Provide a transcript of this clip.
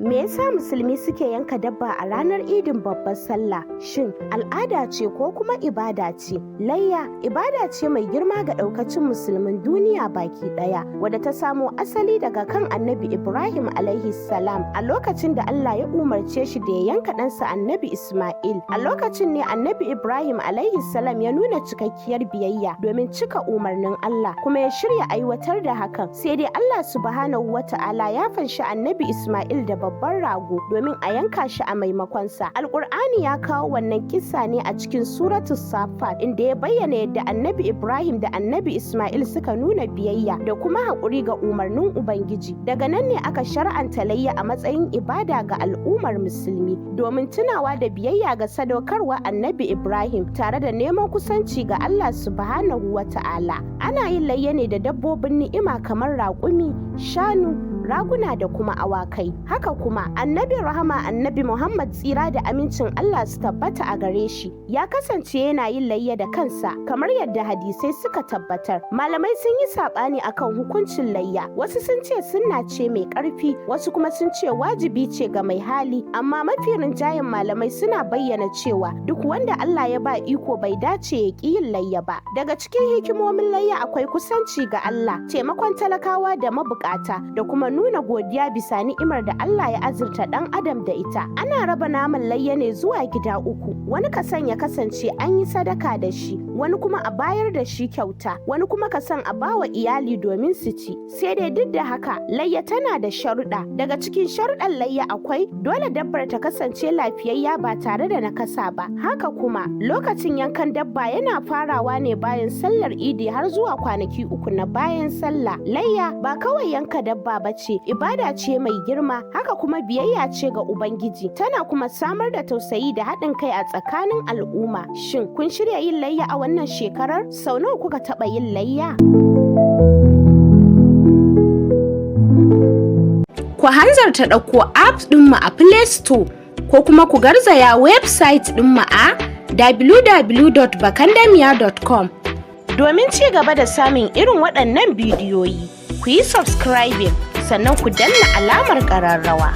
Me yasa musulmi suke yanka dabba a ranar idin babbar sallah? Shin al'ada ce ko kuma ibada ce? Layya ibada ce mai girma ga ɗaukacin musulmin duniya baki ɗaya, wadda ta samo asali daga kan annabi Ibrahim alaihi salam a lokacin da Allah ya umarce shi da ya yanka ɗansa annabi Ismail. A lokacin ne annabi Ibrahim alaihi salam ya nuna cikakkiyar biyayya domin cika umarnin Allah, kuma ya shirya aiwatar da hakan. Sai dai Allah subhanahu wata'ala ya fanshi annabi Ismail da babban rago domin a yanka shi a maimakonsa. Alƙur'ani ya kawo wannan kissa ne a cikin suratul Safat, inda ya bayyana yadda annabi Ibrahim da annabi Ismail suka nuna biyayya da kuma haƙuri ga umarnin Ubangiji. Daga nan ne aka shar'anta layya a matsayin ibada ga al'ummar musulmi domin tunawa da biyayya ga sadaukarwa annabi Ibrahim tare da neman kusanci ga Allah subhanahu wata'ala. Ana yin layya ne da dabbobin ni'ima kamar raƙumi, shanu, raguna da kuma awakai. Haka kuma annabi rahama annabi Muhammad tsira da amincin Allah su tabbata a gare shi ya kasance yana yin layya da kansa kamar yadda hadisai suka tabbatar. Malamai sun yi saɓani akan hukuncin layya, wasu sun ce sunna ce mai ƙarfi, wasu kuma sun ce wajibi ce ga mai hali, amma mafi rinjayen malamai suna bayyana cewa duk wanda Allah ya ba iko bai dace ya ƙi yin layya ba. Daga cikin hikimomin layya akwai kusanci ga Allah, taimakon talakawa da mabukata, da kuma nuna godiya bisa ni'imar da Allah ya azurta ɗan adam da ita. Ana raba naman layya ne zuwa gida uku, wani kasan ya kasance an yi sadaka da shi, wani kuma a bayar da shi kyauta, wani kuma kasan a bawa iyali domin su ci. Sai dai duk da haka layya tana da sharuɗa. Daga cikin sharuɗan layya akwai dole dabbar ta kasance lafiyayya ba tare da nakasa ba. Haka kuma lokacin yankan dabba yana farawa ne bayan sallar idi har zuwa kwanaki 3 na bayan sallah. Layya ba kawai yanka dabba ba ce, ibada ce mai girma, haka kuma biyayya ce ga Ubangiji, tana kuma samar da tausayi da haɗin kai a tsakanin al'umma. Shin kun shirya yin layya a wannan shekarar? Sau nawa kuka taɓa yin layya? Ku hanzarta ɗauko apps ɗinmu a Play Store ko kuma ku garzaya website ɗinmu a www.bakandamiya.com domin ci gaba da samun irin waɗannan bidiyoyi. Ku yi subscribing sannan ku danna alamar ƙararrawa.